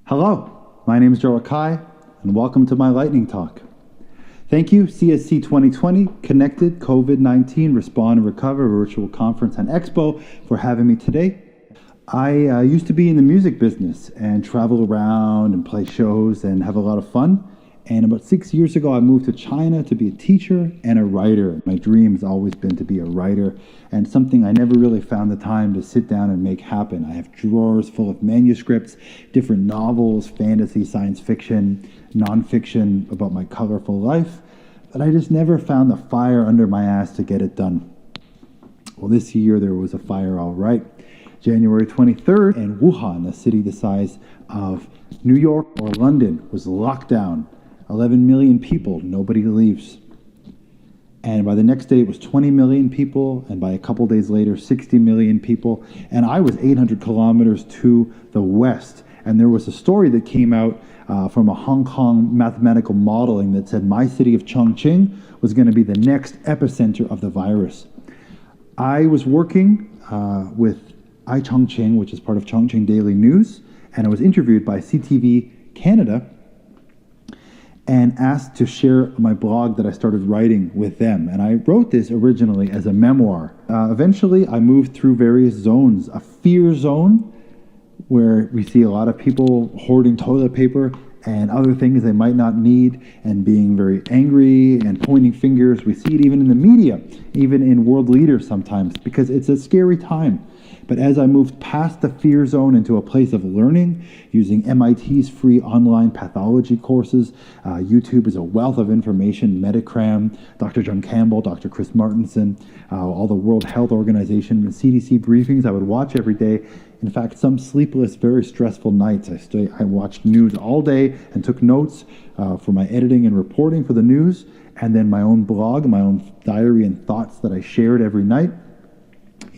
Hello, my name is Joe Akai, and welcome to my lightning talk. Thank you, CSC 2020, Connected COVID-19 Respond and Recover Virtual Conference and Expo, for having me today. I used to be in the music business and travel around and play shows and have a lot of fun. And about 6 years ago, I moved to China to be a teacher and a writer. My dream has always been to be a writer, and something I never really found the time to sit down and make happen. I have drawers full of manuscripts, different novels, fantasy, science fiction, nonfiction about my colorful life, but I just never found the fire under my ass to get it done. Well, this year there was a fire, all right. January 23rd, and Wuhan, a city the size of New York or London, was locked down. 11 million people, nobody leaves. And by the next day it was 20 million people, and by a couple days later 60 million people, and I was 800 kilometers to the west. And there was a story that came out from a Hong Kong mathematical modeling that said my city of Chongqing was going to be the next epicenter of the virus. I was working with iChongqing, which is part of Chongqing Daily News, and I was interviewed by CTV Canada and asked to share my blog that I started writing with them. And I wrote this originally as a memoir. Eventually, I moved through various zones. A fear zone, where we see a lot of people hoarding toilet paper and other things they might not need, and being very angry and pointing fingers. We see it even in the media, even in world leaders sometimes, because it's a scary time. But as I moved past the fear zone into a place of learning, using MIT's free online pathology courses, YouTube is a wealth of information, Metacram, Dr. John Campbell, Dr. Chris Martenson, all the World Health Organization and CDC briefings I would watch every day. In fact, some sleepless, very stressful nights, I watched news all day and took notes for my editing and reporting for the news, and then my own blog, my own diary and thoughts that I shared every night.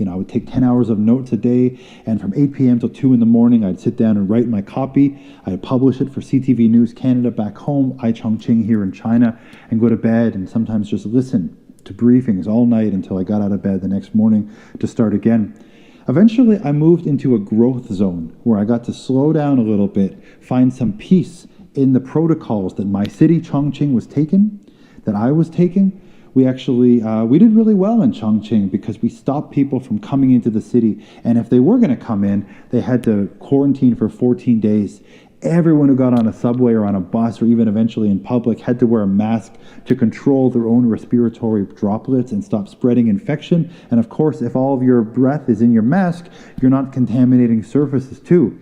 I would take 10 hours of notes a day, and from 8 p.m. till 2 in the morning, I'd sit down and write my copy. I'd publish it for CTV News Canada back home, iChongqing here in China, and go to bed and sometimes just listen to briefings all night until I got out of bed the next morning to start again. Eventually, I moved into a growth zone where I got to slow down a little bit, find some peace in the protocols that my city, Chongqing, was taking, that I was taking. We did really well in Chongqing because we stopped people from coming into the city. And if they were going to come in, they had to quarantine for 14 days. Everyone who got on a subway or on a bus or even eventually in public had to wear a mask to control their own respiratory droplets and stop spreading infection. And of course, if all of your breath is in your mask, you're not contaminating surfaces too.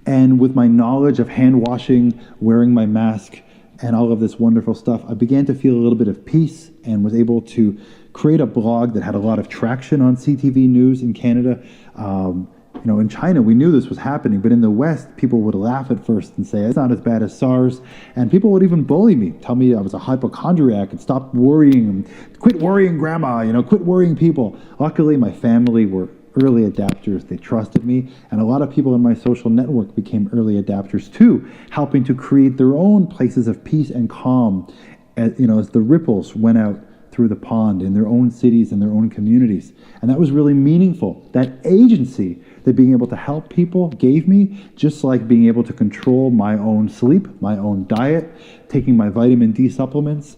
And with my knowledge of hand washing, wearing my mask, and all of this wonderful stuff, I began to feel a little bit of peace and was able to create a blog that had a lot of traction on CTV News in Canada. In China, we knew this was happening, but in the West, people would laugh at first and say, it's not as bad as SARS. And people would even bully me, tell me I was a hypochondriac and stop worrying, quit worrying grandma, quit worrying people. Luckily, my family were early adapters. They trusted me, and a lot of people in my social network became early adapters too, helping to create their own places of peace and calm as the ripples went out through the pond in their own cities and their own communities. And that was really meaningful. That agency that being able to help people gave me, just like being able to control my own sleep, my own diet, taking my vitamin D supplements,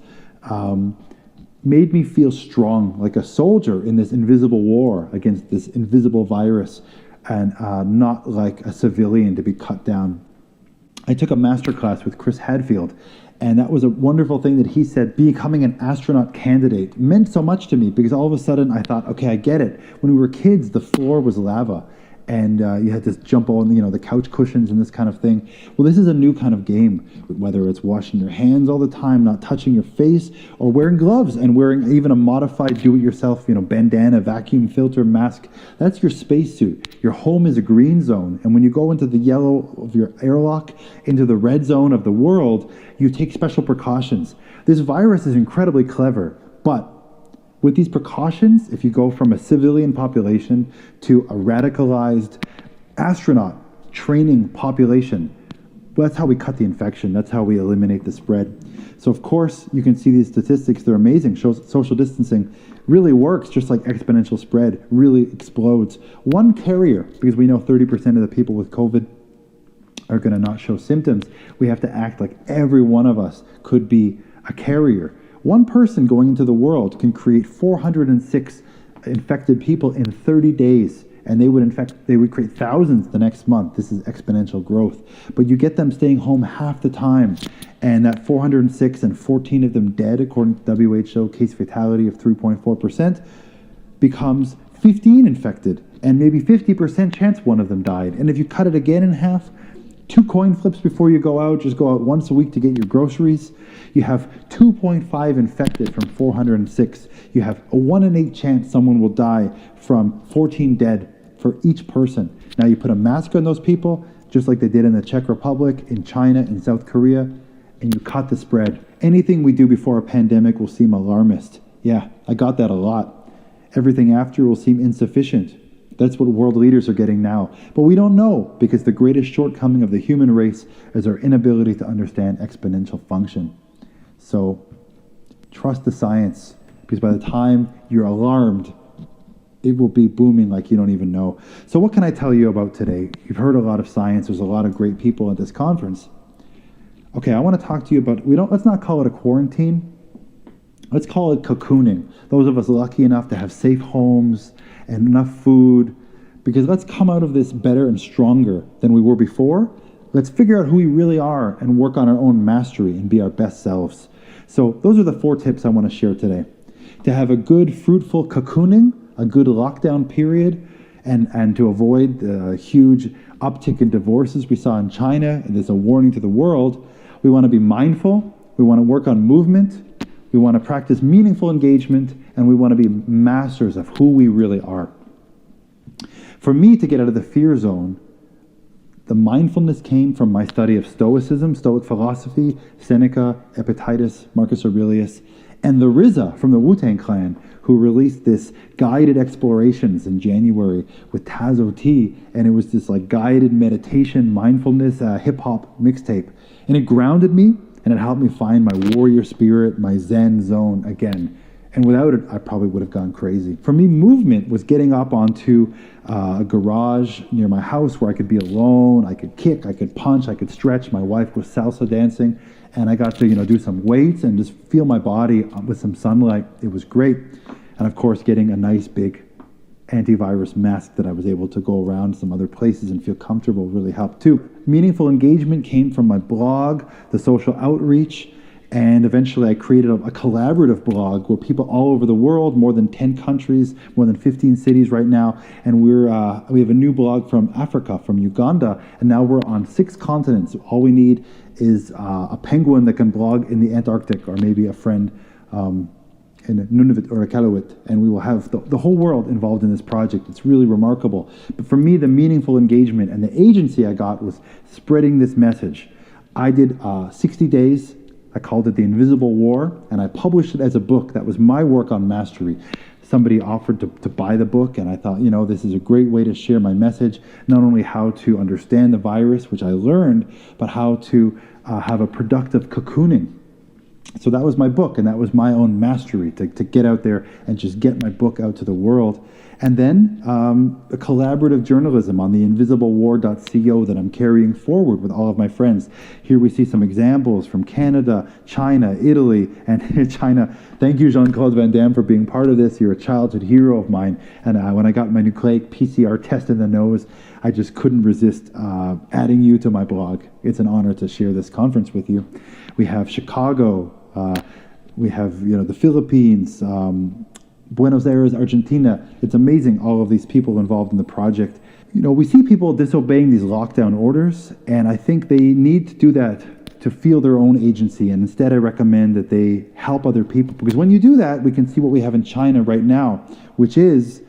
made me feel strong, like a soldier in this invisible war against this invisible virus, and not like a civilian to be cut down. I took a masterclass with Chris Hadfield, and that was a wonderful thing that he said. Becoming an astronaut candidate meant so much to me because all of a sudden I thought, okay, I get it. When we were kids, the floor was lava, and you had to jump on the couch cushions and this kind of thing. Well, this is a new kind of game, whether it's washing your hands all the time, not touching your face, or wearing gloves and wearing even a modified do-it-yourself bandana, vacuum filter, mask. That's your spacesuit. Your home is a green zone, and when you go into the yellow of your airlock, into the red zone of the world, you take special precautions. This virus is incredibly clever, but with these precautions, if you go from a civilian population to a radicalized astronaut training population, well, that's how we cut the infection. That's how we eliminate the spread. So, of course, you can see these statistics. They're amazing. Social distancing really works, just like exponential spread really explodes. One carrier, because we know 30% of the people with COVID are going to not show symptoms. We have to act like every one of us could be a carrier. One person going into the world can create 406 infected people in 30 days, and they would create thousands the next month. This is exponential growth. But you get them staying home half the time, and that 406 and 14 of them dead, according to WHO, case fatality of 3.4%, becomes 15 infected, and maybe 50% chance one of them died. And if you cut it again in half, 2 coin flips before you go out, just go out once a week to get your groceries. You have 2.5 infected from 406. You have a 1 in 8 chance someone will die from 14 dead for each person. Now you put a mask on those people, just like they did in the Czech Republic, in China, in South Korea, and you cut the spread. Anything we do before a pandemic will seem alarmist. Yeah, I got that a lot. Everything after will seem insufficient. That's what world leaders are getting now. But we don't know, because the greatest shortcoming of the human race is our inability to understand exponential function. So trust the science, because by the time you're alarmed, it will be booming like you don't even know. So what can I tell you about today? You've heard a lot of science. There's a lot of great people at this conference. Okay, I want to talk to you about, let's not call it a quarantine. Let's call it cocooning. Those of us lucky enough to have safe homes and enough food, because let's come out of this better and stronger than we were before. Let's figure out who we really are and work on our own mastery and be our best selves. So those are the 4 tips I want to share today. To have a good, fruitful cocooning, a good lockdown period, and to avoid the huge uptick in divorces we saw in China, and there's a warning to the world. We want to be mindful, we want to work on movement, we want to practice meaningful engagement, and we want to be masters of who we really are. For me to get out of the fear zone, the mindfulness came from my study of Stoicism, Stoic philosophy, Seneca, Epictetus, Marcus Aurelius, and the RZA from the Wu-Tang Clan, who released this guided explorations in January with Tazo T, and it was this like guided meditation, mindfulness, hip-hop mixtape. And it grounded me, and it helped me find my warrior spirit, my Zen zone again. And without it, I probably would have gone crazy. For me, movement was getting up onto a garage near my house where I could be alone, I could kick, I could punch, I could stretch. My wife was salsa dancing, and I got to do some weights and just feel my body with some sunlight. It was great. And of course, getting a nice big antivirus mask that I was able to go around some other places and feel comfortable really helped too. Meaningful engagement came from my blog, the social outreach, and eventually I created a collaborative blog where people all over the world, more than 10 countries, more than 15 cities right now, and we have a new blog from Africa, from Uganda, and now we're on 6 continents. All we need is a penguin that can blog in the Antarctic, or maybe a friend in Nunavut or Iqaluit, and we will have the whole world involved in this project. It's really remarkable. But for me, the meaningful engagement and the agency I got was spreading this message. I did 60 days. I called it The Invisible War, and I published it as a book. That was my work on mastery. Somebody offered to buy the book, and I thought, this is a great way to share my message, not only how to understand the virus, which I learned, but how to have a productive cocooning. So that was my book, and that was my own mastery, to get out there and just get my book out to the world. And then a collaborative journalism on the invisiblewar.co that I'm carrying forward with all of my friends. Here we see some examples from Canada, China, Italy, and China. Thank you, Jean-Claude Van Damme, for being part of this. You're a childhood hero of mine. And when I got my nucleic PCR test in the nose, I just couldn't resist adding you to my blog. It's an honor to share this conference with you. We have Chicago. We have the Philippines, Buenos Aires, Argentina. It's amazing, all of these people involved in the project. We see people disobeying these lockdown orders, and I think they need to do that to feel their own agency. And instead, I recommend that they help other people, because when you do that, we can see what we have in China right now, which is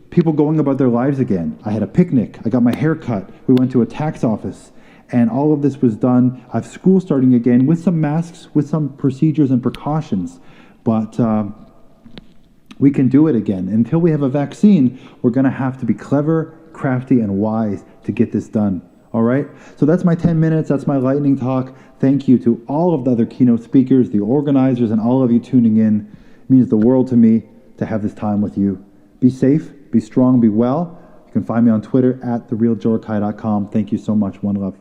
people going about their lives again. I had a picnic. I got my hair cut. We went to a tax office. And all of this was done. I have school starting again with some masks, with some procedures and precautions. But we can do it again. Until we have a vaccine, we're going to have to be clever, crafty, and wise to get this done. All right? So that's my 10 minutes. That's my lightning talk. Thank you to all of the other keynote speakers, the organizers, and all of you tuning in. It means the world to me to have this time with you. Be safe, be strong, be well. You can find me on Twitter at therealjorakai.com. Thank you so much. One love.